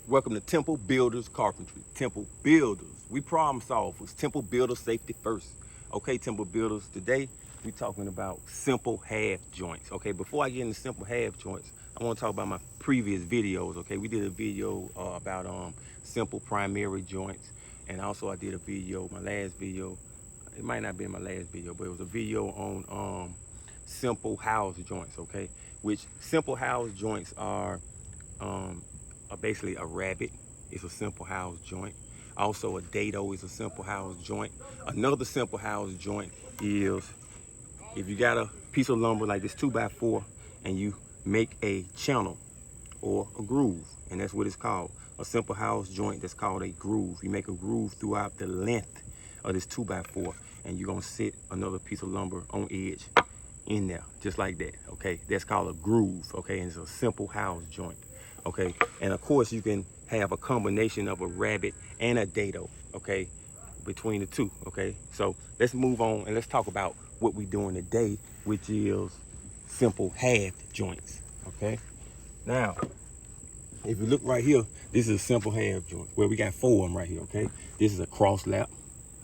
Welcome to Temple Builders Carpentry. Temple Builders. We problem solvers. Temple Builders safety first. Okay, Temple Builders, today we're talking about simple half joints. Okay, before I get into simple half joints, I want to talk about my previous videos. Okay, we did a video about simple primary joints, and also I did a video, my last video. It might not be my last video, but it was a video on simple house joints. Okay, which simple house joints are basically a rabbet is a simple house joint. Also a dado is a simple house joint. Another simple house joint is if you got a piece of lumber like this 2x4 and you make a channel or a groove, and that's what it's called. A simple house joint, that's called a groove. You make a groove throughout the length of this 2x4 and you're gonna sit another piece of lumber on edge in there, just like that. Okay, that's called a groove. Okay, and it's a simple house joint. Okay, and of course you can have a combination of a rabbet and a dado, okay, between the two. Okay, so let's move on and let's talk about what we're doing today, which is simple half joints. Okay, now if you look right here, this is a simple half joint where we got 4 of them right here. Okay, this is a cross lap.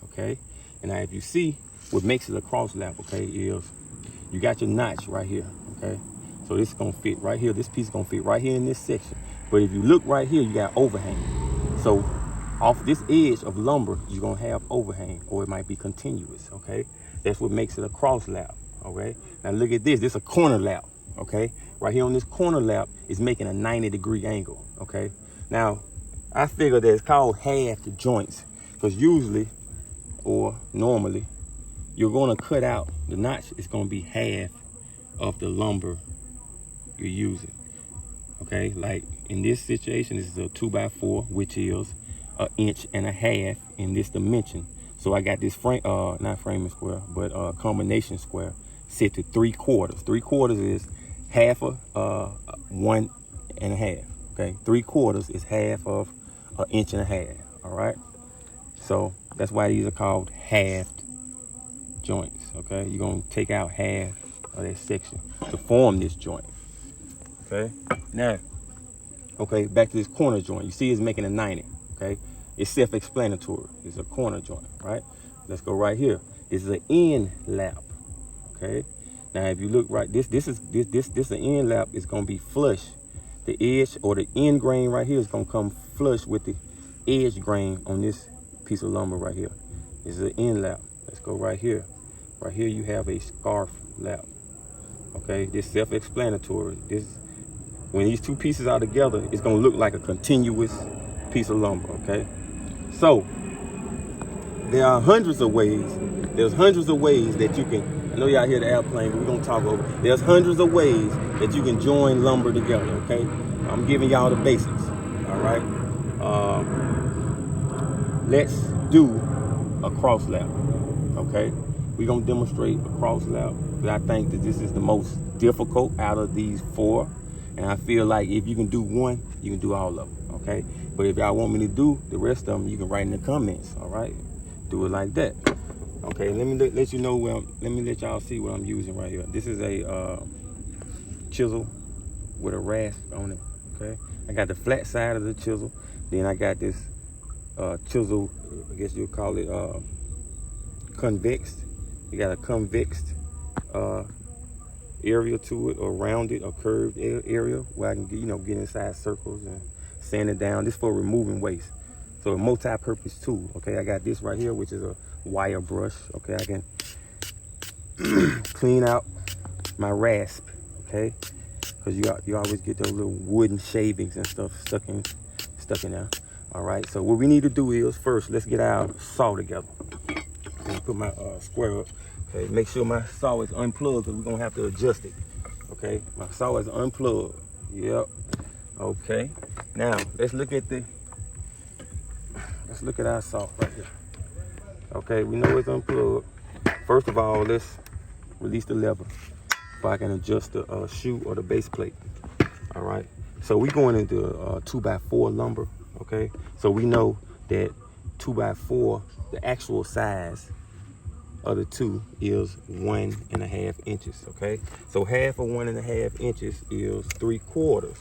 Okay, and now if you see what makes it a cross lap, okay, is you got your notch right here. Okay, so this is gonna fit right here. This piece is gonna fit right here in this section. But if you look right here, you got overhang. So off this edge of lumber, you're gonna have overhang, or it might be continuous. Okay, that's what makes it a cross lap. Okay, now look at this. This is a corner lap. Okay, right here on this corner lap is making a 90-degree angle. Okay, now I figure that it's called half the joints because usually or normally you're gonna cut out the notch. It's gonna be half of the lumber you're using. Okay, like in this situation, this is a 2x4, which is 1.5 inches in this dimension. So I got this frame, not framing square, but combination square set to 3/4. 3/4 is half of 1.5. Okay, 3/4 is half of 1.5 inches. All right, so that's why these are called halved joints. Okay, you're gonna take out half of that section to form this joint. Okay, now, okay, back to this corner joint. You see it's making a 90. Okay, it's self-explanatory. It's a corner joint, right? Let's go right here. This is an end lap. Okay, now if you look right, this an end lap is gonna be flush. The edge or the end grain right here is gonna come flush with the edge grain on this piece of lumber right here. This is an end lap. Let's go right here. Right here you have a scarf lap. Okay, this self-explanatory. This, when these two pieces are together, it's gonna look like a continuous piece of lumber. Okay, so there are hundreds of ways. There's hundreds of ways that you can. I know y'all hear the airplane, but we're gonna talk over. There's hundreds of ways that you can join lumber together. Okay, I'm giving y'all the basics. All right, let's do a cross lap. Okay, we're gonna demonstrate a cross lap. I think that this is the most difficult out of these 4, and I feel like if you can do one, you can do all of them. Okay, but if y'all want me to do the rest of them, you can write in the comments. All right, do it like that. Okay, let me let you know let me let y'all see what I'm using right here. This is a chisel with a rasp on it. Okay, I got the flat side of the chisel, then I got this chisel, I guess you'll call it convexed. You got a convexed area to it, or rounded or curved area where I can get, get inside circles and sand it down. This for removing waste. So a multi-purpose tool. Okay, I got this right here, which is a wire brush. Okay, I can clean out my rasp. Okay, because you always get those little wooden shavings and stuff stuck in there. All right, so what we need to do is first let's get our saw together. Put my square up. Okay, make sure my saw is unplugged because we're gonna have to adjust it. Okay, my saw is unplugged. Yep. Okay, now let's look at our saw right here. Okay, we know it's unplugged. First of all, let's release the lever so I can adjust the shoe or the base plate. All right, so we're going into 2x4 lumber. Okay, so we know that 2x4, the actual size of the two is 1.5 inches. Okay, so half of 1.5 inches is 3/4.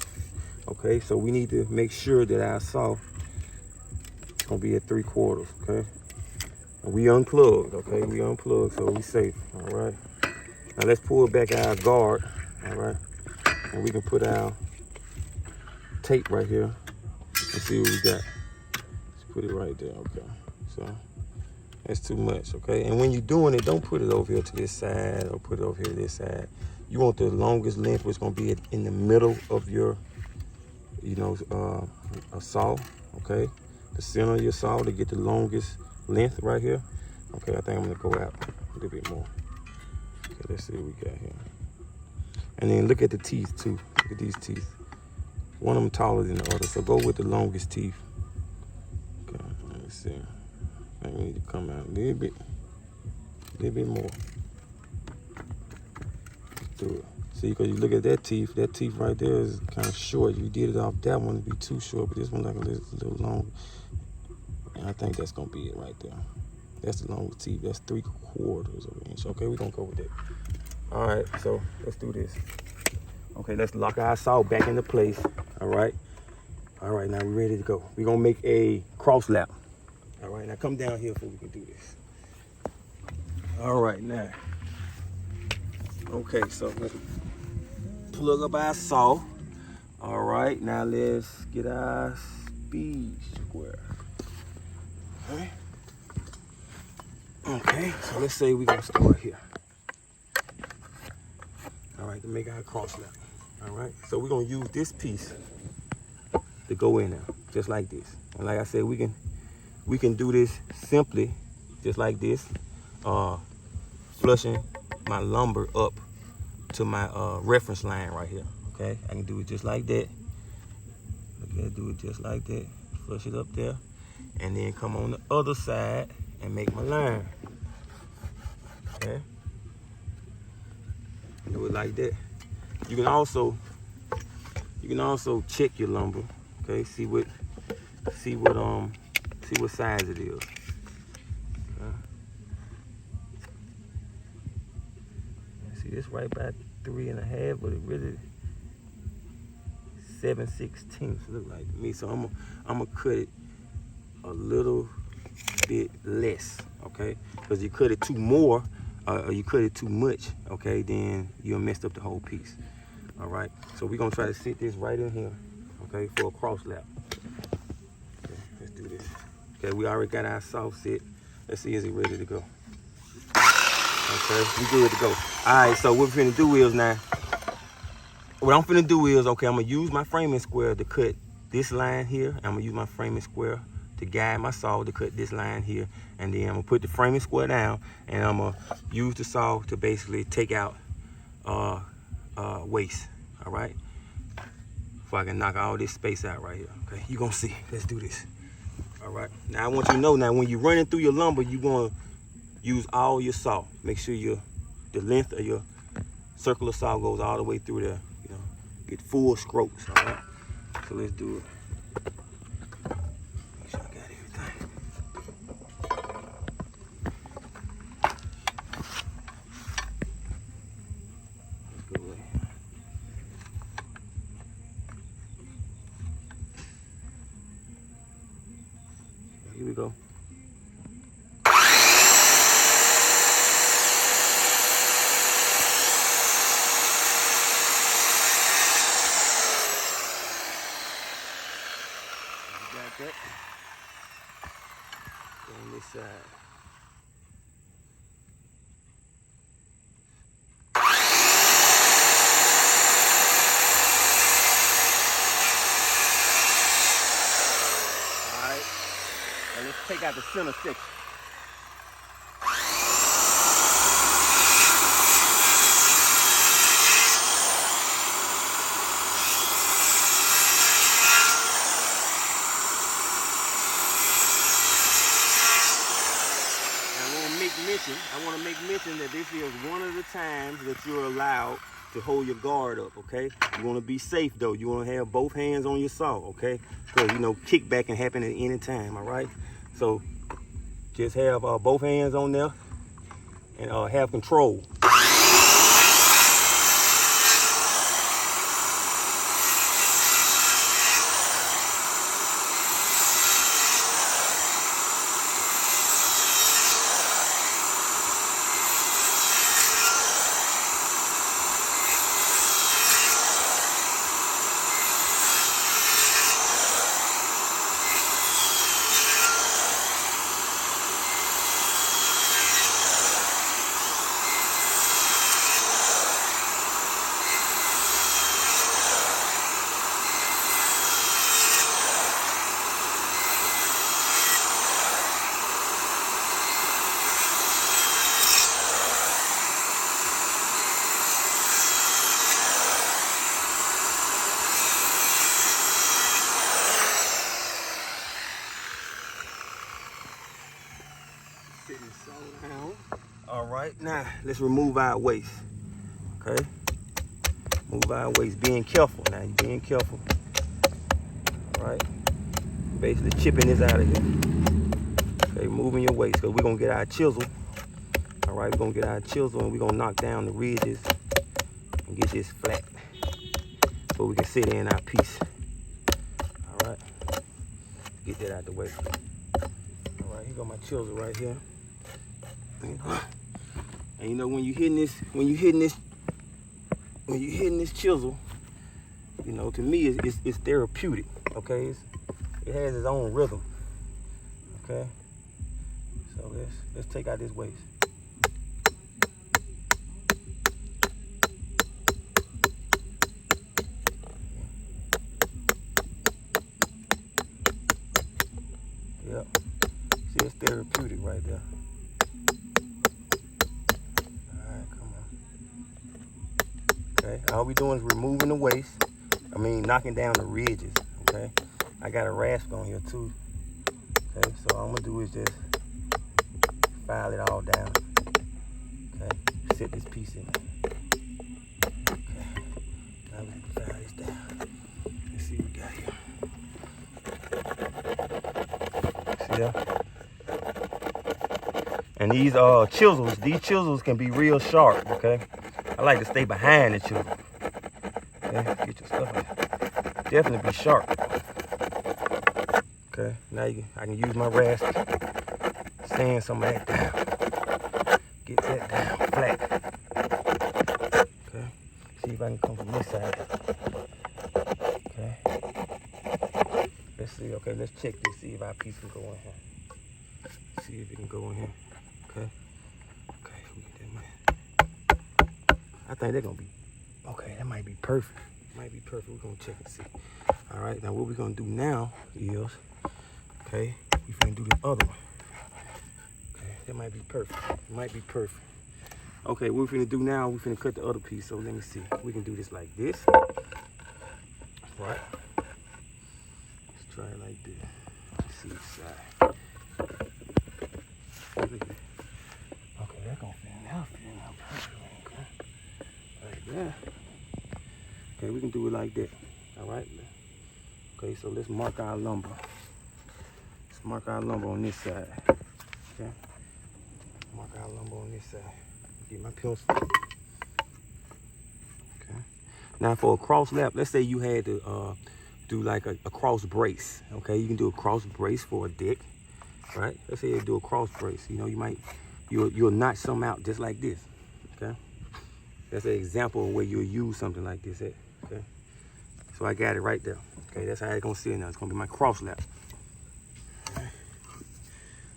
Okay, so we need to make sure that our saw is gonna be at 3/4, okay? And we unplugged, okay? We unplugged, so we safe, all right? Now let's pull back our guard, all right? And we can put our tape right here and see what we got. Let's put it right there, okay? So that's too much, okay? And when you're doing it, don't put it over here to this side or put it over here to this side. You want the longest length, which is gonna be in the middle of your, you know, a saw, okay? The center of your saw to get the longest length right here. Okay, I think I'm gonna go out a little bit more. Okay, let's see what we got here. And then look at the teeth too. Look at these teeth. One of them taller than the other, so go with the longest teeth. Okay, let's see. I think we need to come out a little bit more. Let's do it. See, because you look at that teeth right there is kind of short. You did it off that one, it'd be too short, but this one like a little long. And I think that's gonna be it right there. That's the longest teeth. That's 3/4 of an inch. Okay, we're gonna go with that. All right, so let's do this. Okay, let's lock our saw back into place. All right, now we're ready to go. We're gonna make a cross lap. All right, now come down here before we can do this. All right, now. Okay, so let's plug up our saw. All right, now let's get our speed square. Okay, so let's say we're gonna start here. All right, to make our cross lap. All right, so we're gonna use this piece to go in there, just like this. And like I said, we can do this simply, just like this, flushing my lumber up to my reference line right here. Okay, I can do it just like that. Okay, do it just like that. Flush it up there, and then come on the other side and make my line. Okay, do it like that. You can also check your lumber. Okay, see what size it is. Okay. See, this right by 3.5, but it really 7/16 look like to me. So I'm gonna cut it a little bit less, okay? Because you cut it too more, or you cut it too much, okay? Then you'll mess up the whole piece. All right. So we're gonna try to sit this right in here, okay, for a cross lap. Okay, let's do this. Okay, we already got our saw set. Let's see, is it ready to go? Okay, we good to go. All right. So what we're finna do is now. What I'm finna do is, okay, I'm gonna use my framing square to cut this line here. I'm gonna use my framing square to guide my saw to cut this line here. And then I'm gonna put the framing square down, and I'm gonna use the saw to basically take out waste, all right? So I can knock all this space out right here, okay? You're gonna see, let's do this. All right, now I want you to know, now when you're running through your lumber, you're gonna use all your saw. Make sure the length of your circular saw goes all the way through there. Get full strokes, all right? So let's do it. Make sure I got everything. Let's go away. Here we go. That on this side. All right, and let's take out the center section. I want to make mention that this is one of the times that you're allowed to hold your guard up, okay? You want to be safe, though. You want to have both hands on your saw, okay? Because, you know, kickback can happen at any time, all right? So just have both hands on there and have control. right, now let's remove our waste. Okay, move our waste. Being careful now. You're being careful. All right, basically chipping this out of here. Okay, moving your waste, because we're gonna get our chisel. All right, we're gonna get our chisel and we're gonna knock down the ridges and get this flat so we can sit in our piece. All right, get that out the way. All right, here go my chisel right here. And you know, when you hitting this chisel, you know, to me it's therapeutic. Okay, it has its own rhythm. Okay, so let's take out this waste. Yep, see, it's therapeutic right there. Okay, all we doing is removing the waste. I mean, knocking down the ridges. Okay, I got a rasp on here too. Okay, so all I'm gonna do is just file it all down. Okay, set this piece in. Okay, now we can file this down. Let's see what we got here. See that? And these chisels can be real sharp. Okay. I like to stay behind the chisel. Okay, get your stuff out. Definitely be sharp. Okay, now I can use my rasp, sand some of that down. Get that down flat. Okay, see if I can come from this side. Okay, let's see. Okay, let's check this. See if our piece can go in here. See if it can go in here. Okay. I think they're gonna be, okay, that might be perfect. Might be perfect, we're gonna check and see. All right, now what we're gonna do now is, okay, we're gonna do the other one. Okay, that might be perfect, it might be perfect. Okay, what we're gonna do now, we're gonna cut the other piece, so let me see. We can do this like this, right? Let's try it like this. Let's see this side. Okay, that's gonna fit now, perfect. Yeah. Okay, we can do it like that. All right. Okay, so let's mark our lumber. Let's mark our lumber on this side. Okay. Mark our lumber on this side. Get my pencil. Okay. Now for a cross lap, let's say you had to do like a cross brace. Okay, you can do a cross brace for a deck. Right. Let's say you do a cross brace. You know, you'll notch some out just like this. Okay. That's an example of where you'll use something like this at, okay? So I got it right there. Okay, that's how it's gonna sit now. It's gonna be my cross lap. Okay.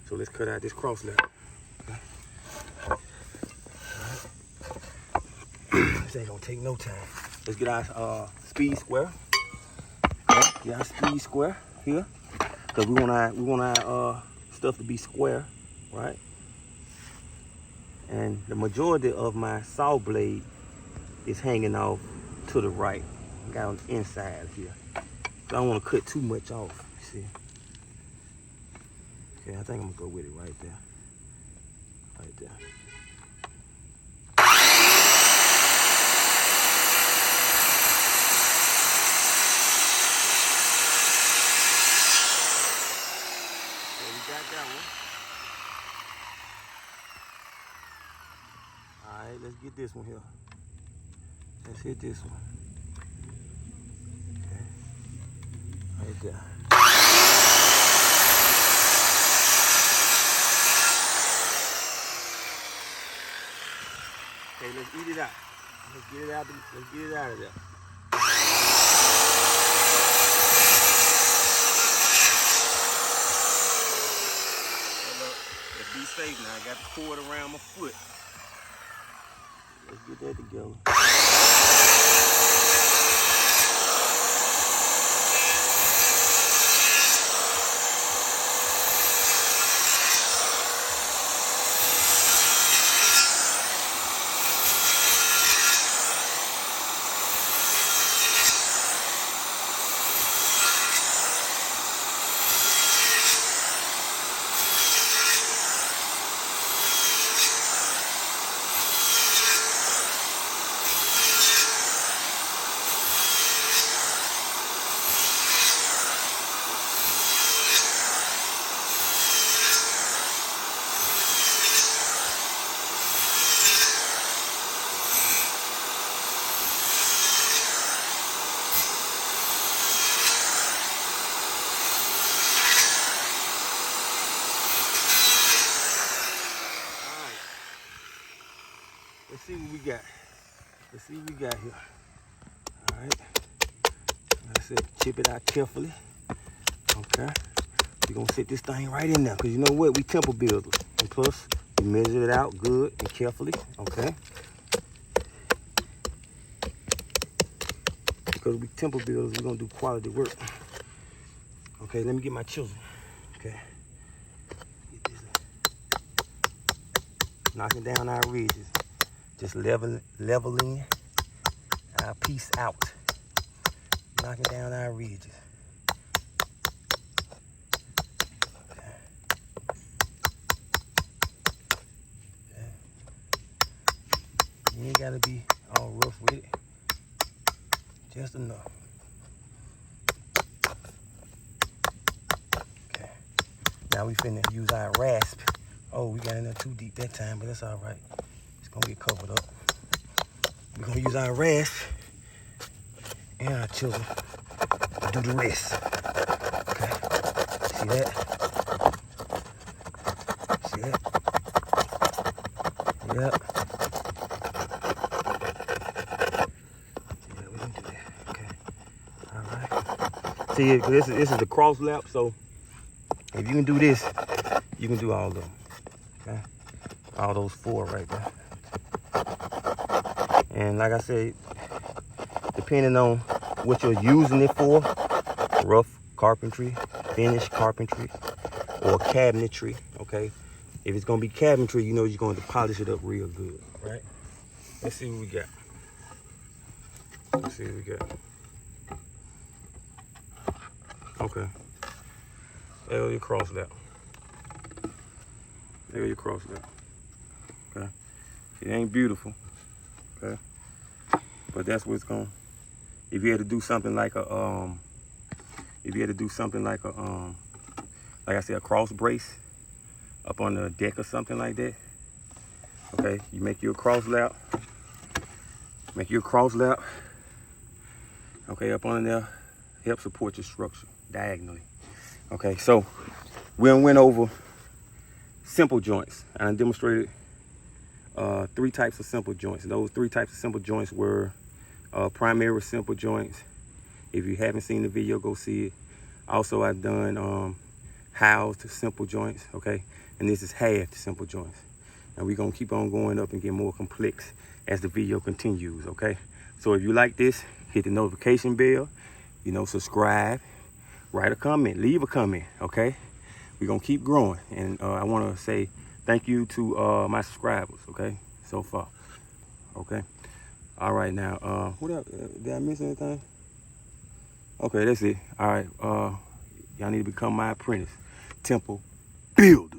So let's cut out this cross lap. Okay. Right. This ain't gonna take no time. Let's get our speed square. Okay. Get our speed square here. Because we want our stuff to be square, right? And the majority of my saw blade is hanging off to the right. I got on the inside here. So I don't want to cut too much off, you see. Okay, I think I'm gonna go with it right there. Right there. So we got that one. All right, let's get this one here. Let's hit this one. Okay. Right there. Okay, let's eat it out. Let's get it out. Let's get it out of there. Let's be safe now. I got the cord around my foot. Let's get that together. got. Let's see what we got here. All right. Like I said, chip it out carefully. Okay. We're gonna set this thing right in there, because you know what? We temple builders. And plus, we measure it out good and carefully. Okay. Because we temple builders, we're gonna do quality work. Okay, let me get my chisel. Okay. Get this. Knocking down our ridges. Just leveling our piece out. Knocking down our ridges. Okay. Okay. You ain't gotta be all rough with it. Just enough. Okay. Now we finna use our rasp. Oh, we got in there too deep that time, but that's all right. It's gonna get covered up. We're gonna use our rasp and our chisel to do the rest. Okay. See that? See that? Yep. Yeah, we can do that. Okay. All right. See, this is the cross lap, so if you can do this, you can do all of them. Okay. All those 4 right there. And like I said, depending on what you're using it for, rough carpentry, finished carpentry, or cabinetry, okay? If it's gonna be cabinetry, you know you're going to polish it up real good, right? Let's see what we got. Let's see what we got. Okay. There your cross lap. There your cross lap. Okay. It ain't beautiful. Okay. But that's what's going. If you had to do something like a like I said, a cross brace up on the deck or something like that. Okay, you make your cross lap. Make your cross lap. Okay, up on there, help support your structure diagonally. Okay, so we went over simple joints, and I demonstrated 3 types of simple joints. Those 3 types of simple joints were primary simple joints. If you haven't seen the video, go see it. Also, I've done halved simple joints, okay? And this is halved simple joints. And we're gonna keep on going up and get more complex as the video continues, okay? So if you like this, hit the notification bell, you know, subscribe, write a comment, leave a comment, okay? We're gonna keep growing. And I wanna say thank you to my subscribers, okay, so far, okay? All right, now, what else? Did I miss anything? Okay, that's it. All right, y'all need to become my apprentice. Temple build.